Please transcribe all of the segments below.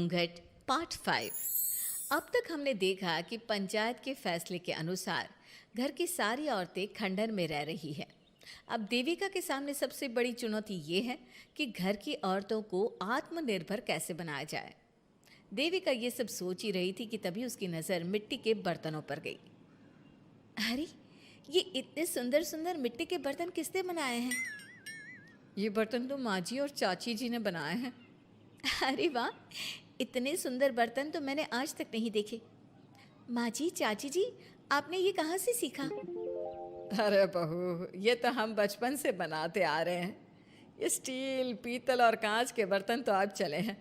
घूंघट पार्ट 5। अब तक हमने देखा कि पंचायत के फैसले के अनुसार घर की सारी औरतें खंडहर में रह रही हैं। अब देविका के सामने सबसे बड़ी चुनौती ये है कि घर की औरतों को आत्मनिर्भर कैसे बनाया जाए। देविका ये सब सोच ही रही थी कि तभी उसकी नज़र मिट्टी के बर्तनों पर गई। अरे, ये इतने सुंदर सुंदर मिट्टी के बर्तन किसने बनाए हैं? ये बर्तन तो माँ जी और चाची जी ने बनाए हैं। अरे वाह, इतने सुंदर बर्तन तो मैंने आज तक नहीं देखे। माँ जी, चाची जी, आपने ये कहाँ से सीखा? अरे बहू, ये तो हम बचपन से बनाते आ रहे हैं। ये स्टील, पीतल और कांच के बर्तन तो अब चले हैं।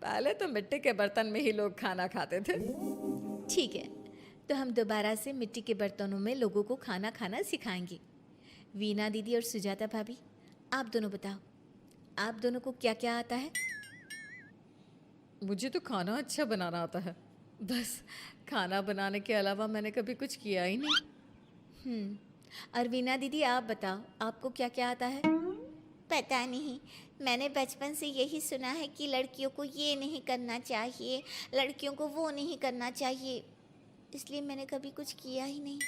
पहले तो मिट्टी के बर्तन में ही लोग खाना खाते थे। ठीक है, तो हम दोबारा से मिट्टी के बर्तनों में लोगों को खाना खाना सिखाएंगे। वीना दीदी और सुजाता भाभी, आप दोनों बताओ, आप दोनों को क्या क्या आता है? मुझे तो खाना अच्छा बनाना आता है। बस खाना बनाने के अलावा मैंने कभी कुछ किया ही नहीं। और वीना दीदी, आप बताओ, आपको क्या क्या आता है? पता नहीं, मैंने बचपन से यही सुना है कि लड़कियों को ये नहीं करना चाहिए, लड़कियों को वो नहीं करना चाहिए, इसलिए मैंने कभी कुछ किया ही नहीं।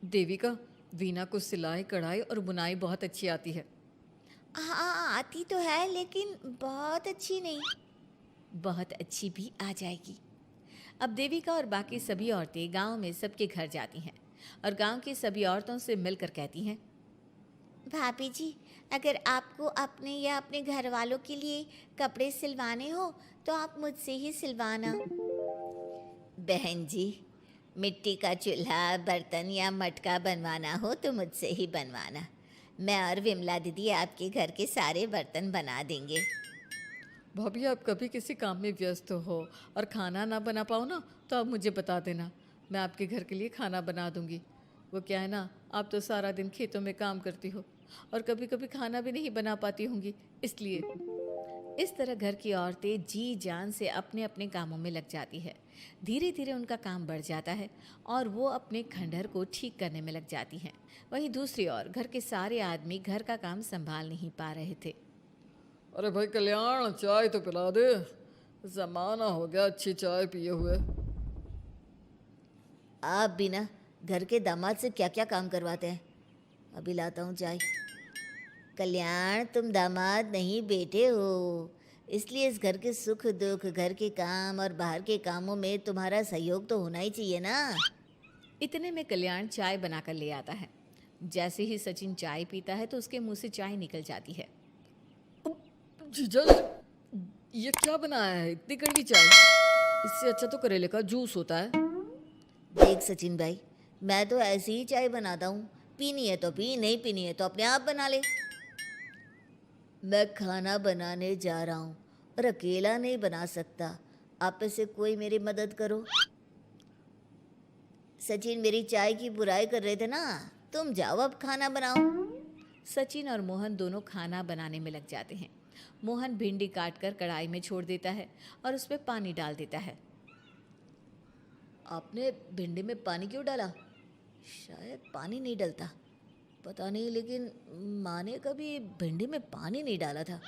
देविका, वीना को सिलाई, कढ़ाई और बुनाई बहुत अच्छी आती है। हाँ, आती तो है लेकिन बहुत अच्छी नहीं। बहुत अच्छी भी आ जाएगी। अब देविका और बाकी सभी औरतें गांव में सबके घर जाती हैं और गांव की सभी औरतों से मिलकर कहती हैं, भाभी जी, अगर आपको अपने या अपने घर वालों के लिए कपड़े सिलवाने हो तो आप मुझसे ही सिलवाना। बहन जी, मिट्टी का चूल्हा, बर्तन या मटका बनवाना हो तो मुझसे ही बनवाना। मैं और विमला दीदी आपके घर के सारे बर्तन बना देंगे। भाभी, आप कभी किसी काम में व्यस्त हो और खाना ना बना पाओ ना, तो आप मुझे बता देना, मैं आपके घर के लिए खाना बना दूंगी। वो क्या है ना, आप तो सारा दिन खेतों में काम करती हो और कभी कभी खाना भी नहीं बना पाती होंगी, इसलिए। इस तरह घर की औरतें जी जान से अपने अपने कामों में लग जाती है। धीरे धीरे उनका काम बढ़ जाता है और वो अपने खंडहर को ठीक करने में लग जाती हैं। वहीं दूसरी ओर घर के सारे आदमी घर का काम संभाल नहीं पा रहे थे। अरे भाई कल्याण, चाय तो पिला दे, जमाना हो गया अच्छी चाय पिए हुए। आप भी ना घर के दामाद से क्या क्या काम करवाते हैं। अभी लाता हूँ चाय। कल्याण, तुम दामाद नहीं बेटे हो, इसलिए इस घर के सुख दुख, घर के काम और बाहर के कामों में तुम्हारा सहयोग तो होना ही चाहिए ना। इतने में कल्याण चाय बनाकर ले आता है। जैसे ही सचिन चाय पीता है तो उसके मुंह से चाय निकल जाती है। जीजा, ये क्या बनाया है, इतनी कड़वी चाय? इससे अच्छा तो करेले का जूस होता है। देख सचिन भाई, मैं तो ऐसी ही चाय बनाता हूँ, पीनी है तो पी, नहीं पीनी है तो अपने आप बना ले। मैं खाना बनाने जा रहा हूँ और अकेला नहीं बना सकता, आप में से कोई मेरी मदद करो। सचिन मेरी चाय की बुराई कर रहे थे ना, तुम जाओ अब खाना बनाओ। सचिन और मोहन दोनों खाना बनाने में लग जाते हैं। मोहन भिंडी काटकर कढ़ाई में छोड़ देता है और उसमें पानी डाल देता है। आपने भिंडी में पानी क्यों डाला? शायद पानी नहीं डलता, पता नहीं, लेकिन माँ ने कभी भिंडी में पानी नहीं डाला था।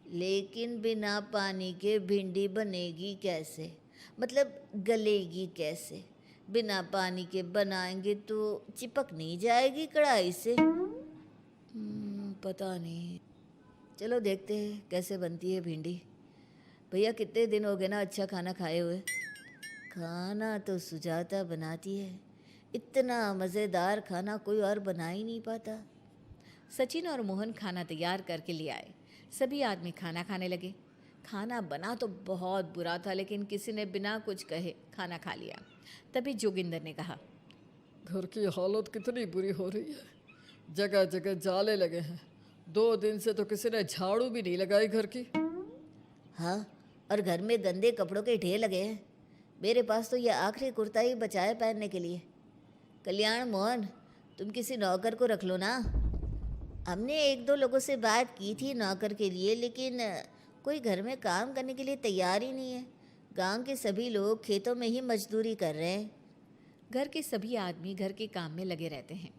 लेकिन बिना पानी के भिंडी बनेगी कैसे, मतलब गलेगी कैसे? बिना पानी के बनाएंगे तो चिपक नहीं जाएगी कढ़ाई से? पता नहीं, चलो देखते हैं कैसे बनती है भिंडी। भैया, कितने दिन हो गए ना अच्छा खाना खाए हुए। खाना तो सुजाता बनाती है, इतना मज़ेदार खाना कोई और बना ही नहीं पाता। सचिन और मोहन खाना तैयार करके ले आए। सभी आदमी खाना खाने लगे। खाना बना तो बहुत बुरा था, लेकिन किसी ने बिना कुछ कहे खाना खा लिया। तभी जोगिंदर ने कहा, घर की हालत कितनी बुरी हो रही है, जगह जगह जाले लगे हैं। 2 दिन से तो किसी ने झाड़ू भी नहीं लगाई घर की। हाँ, और घर में गंदे कपड़ों के ढेर लगे हैं। मेरे पास तो ये आखिरी कुर्ता ही बचा है पहनने के लिए। कल्याण, मोहन, तुम किसी नौकर को रख लो ना। हमने एक दो लोगों से बात की थी नौकर के लिए, लेकिन कोई घर में काम करने के लिए तैयार ही नहीं है। गांव के सभी लोग खेतों में ही मजदूरी कर रहे हैं। घर के सभी आदमी घर के काम में लगे रहते हैं,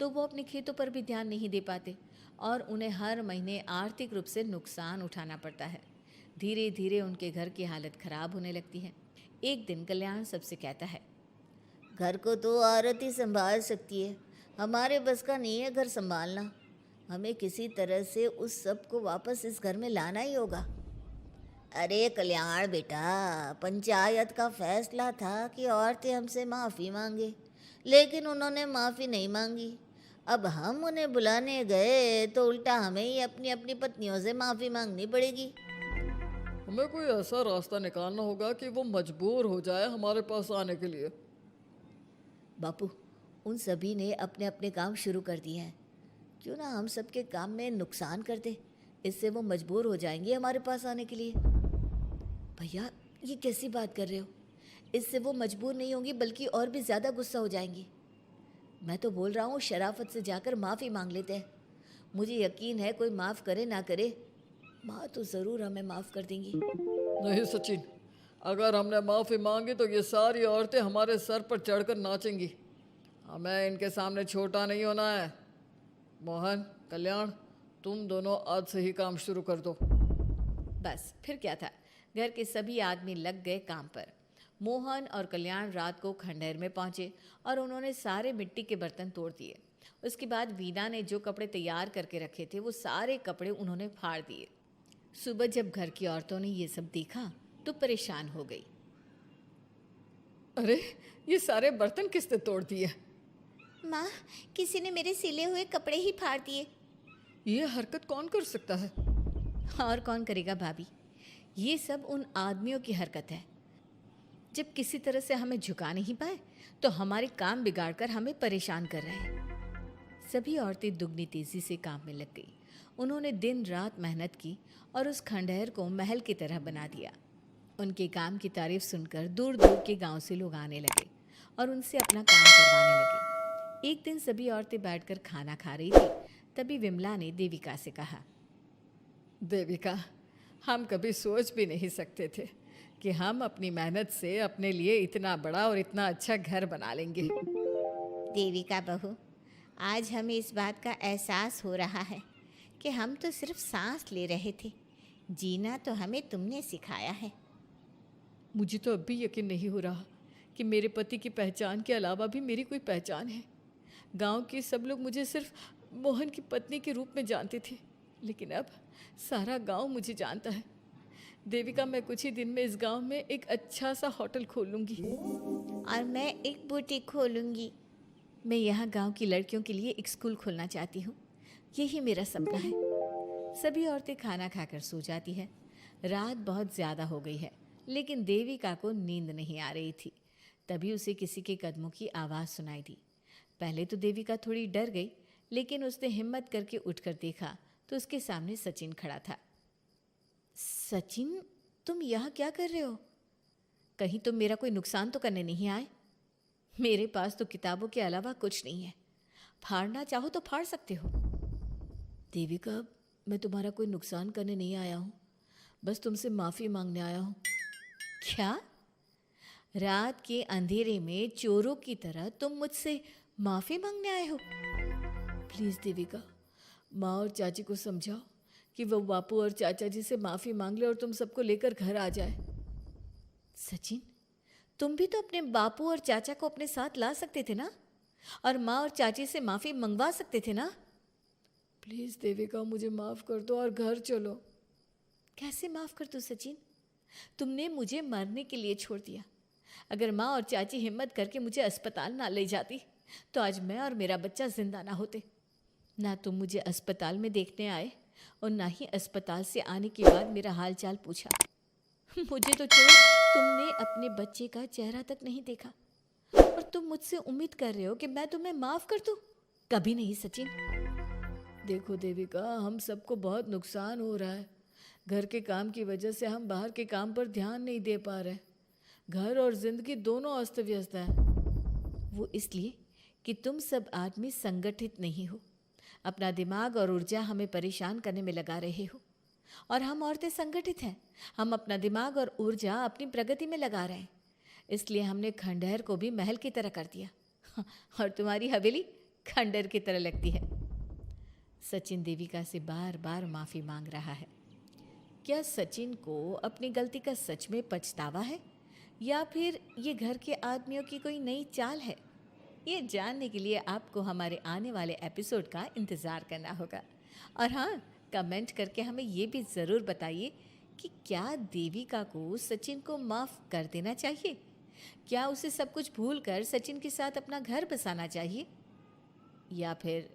तो वो अपने खेतों पर भी ध्यान नहीं दे पाते और उन्हें हर महीने आर्थिक रूप से नुकसान उठाना पड़ता है। धीरे धीरे उनके घर की हालत खराब होने लगती है। एक दिन कल्याण सबसे कहता है, घर को तो औरत ही संभाल सकती है, हमारे बस का नहीं है घर संभालना। हमें किसी तरह से उस सब को वापस इस घर में लाना ही होगा। अरे कल्याण बेटा, पंचायत का फैसला था कि औरतें हमसे माफ़ी मांगे, लेकिन उन्होंने माफ़ी नहीं मांगी। अब हम उन्हें बुलाने गए तो उल्टा हमें ही अपनी अपनी पत्नियों से माफ़ी मांगनी पड़ेगी। हमें कोई ऐसा रास्ता निकालना होगा कि वो मजबूर हो जाए हमारे पास आने के लिए। बापू, उन सभी ने अपने अपने काम शुरू कर दिए हैं, क्यों ना हम सबके काम में नुकसान कर दे, इससे वो मजबूर हो जाएंगे हमारे पास आने के लिए। भैया, ये कैसी बात कर रहे हो? इससे वो मजबूर नहीं होंगी बल्कि और भी ज़्यादा गुस्सा हो जाएंगी। मैं तो बोल रहा हूँ शराफत से जाकर माफ़ी मांग लेते हैं। मुझे यकीन है कोई माफ़ करे ना करे, माँ तो ज़रूर हमें माफ़ कर देंगी। नहीं सचिन, अगर हमने माफ़ी मांगी तो ये सारी औरतें हमारे सर पर चढ़कर नाचेंगी। हमें इनके सामने छोटा नहीं होना है। मोहन, कल्याण, तुम दोनों आज से ही काम शुरू कर दो। बस फिर क्या था, घर के सभी आदमी लग गए काम पर। मोहन और कल्याण रात को खंडहर में पहुंचे और उन्होंने सारे मिट्टी के बर्तन तोड़ दिए। उसके बाद वीना ने जो कपड़े तैयार करके रखे थे वो सारे कपड़े उन्होंने फाड़ दिए। सुबह जब घर की औरतों ने ये सब देखा तो परेशान हो गई। अरे, ये सारे बर्तन किसने तोड़ दिए? माँ, किसी ने मेरे सिले हुए कपड़े ही फाड़ दिए। ये हरकत कौन कर सकता है? और कौन करेगा भाभी, ये सब उन आदमियों की हरकत है। जब किसी तरह से हमें झुका नहीं पाए तो हमारे काम बिगाड़कर हमें परेशान कर रहे हैं। सभी औरतें दुगनी तेजी से काम में लग गई। उन्होंने दिन रात मेहनत की और उस खंडहर को महल की तरह बना दिया। उनके काम की तारीफ सुनकर दूर दूर के गांव से लोग आने लगे और उनसे अपना काम करवाने लगे। एक दिन सभी औरतें बैठकर खाना खा रही थी, तभी विमला ने देविका से कहा, देविका, हम कभी सोच भी नहीं सकते थे कि हम अपनी मेहनत से अपने लिए इतना बड़ा और इतना अच्छा घर बना लेंगे। देविका बहू, आज हमें इस बात का एहसास हो रहा है कि हम तो सिर्फ सांस ले रहे थे, जीना तो हमें तुमने सिखाया है। मुझे तो अब भी यकीन नहीं हो रहा कि मेरे पति की पहचान के अलावा भी मेरी कोई पहचान है। गांव के सब लोग मुझे सिर्फ मोहन की पत्नी के रूप में जानते थे, लेकिन अब सारा गांव मुझे जानता है। देविका, मैं कुछ ही दिन में इस गांव में एक अच्छा सा होटल खोल लूँगी। और मैं एक बुटीक खोलूँगी। मैं यहाँ गांव की लड़कियों के लिए एक स्कूल खोलना चाहती हूँ, यही मेरा सपना है। सभी औरतें खाना खाकर सो जाती है। रात बहुत ज़्यादा हो गई है, लेकिन देविका को नींद नहीं आ रही थी। तभी उसे किसी के कदमों की आवाज़ सुनाई दी। पहले तो देविका थोड़ी डर गई, लेकिन उसने हिम्मत करके उठकर देखा तो उसके सामने सचिन खड़ा था। सचिन, तुम यहाँ क्या कर रहे हो? कहीं तुम मेरा कोई नुकसान तो करने नहीं आए? मेरे पास तो किताबों के अलावा कुछ नहीं है, फाड़ना चाहो तो फाड़ सकते हो। देविका, मैं तुम्हारा कोई नुकसान करने नहीं आया हूँ, बस तुमसे माफ़ी मांगने आया हूँ। क्या? रात के अंधेरे में चोरों की तरह तुम मुझसे माफ़ी मांगने आए हो? प्लीज़ देविका, माँ और चाची को समझाओ कि वो बापू और चाचा जी से माफ़ी मांग ले और तुम सबको लेकर घर आ जाए। सचिन, तुम भी तो अपने बापू और चाचा को अपने साथ ला सकते थे ना, और माँ और चाची से माफ़ी मंगवा सकते थे ना। प्लीज़ देविका, मुझे माफ़ कर दो और घर चलो। कैसे माफ़ कर दूँ सचिन? तुमने मुझे मरने के लिए छोड़ दिया। अगर माँ और चाची हिम्मत करके मुझे अस्पताल ना ले जाती तो आज मैं और मेरा बच्चा जिंदा ना होते। ना तुम मुझे अस्पताल में देखने आए और ना ही अस्पताल से आने के बाद मेरा हाल चाल पूछा। मुझे तो छोड़ो, तुमने अपने बच्चे का चेहरा तक नहीं देखा और तुम मुझसे उम्मीद कर रहे हो कि मैं तुम्हें माफ़ कर दूँ? कभी नहीं सचिन। देखो देविका, हम सबको बहुत नुकसान हो रहा है। घर के काम की वजह से हम बाहर के काम पर ध्यान नहीं दे पा रहे। घर और जिंदगी दोनों अस्त व्यस्त हैं। वो इसलिए कि तुम सब आदमी संगठित नहीं हो, अपना दिमाग और ऊर्जा हमें परेशान करने में लगा रहे हो। और हम औरतें संगठित हैं, हम अपना दिमाग और ऊर्जा अपनी प्रगति में लगा रहे हैं। इसलिए हमने खंडहर को भी महल की तरह कर दिया और तुम्हारी हवेली खंडहर की तरह लगती है। सचिन देविका से बार बार माफ़ी मांग रहा है। क्या सचिन को अपनी गलती का सच में पछतावा है, या फिर ये घर के आदमियों की कोई नई चाल है? ये जानने के लिए आपको हमारे आने वाले एपिसोड का इंतज़ार करना होगा। और हाँ, कमेंट करके हमें ये भी ज़रूर बताइए कि क्या देविका को सचिन को माफ़ कर देना चाहिए? क्या उसे सब कुछ भूलकर सचिन के साथ अपना घर बसाना चाहिए? या फिर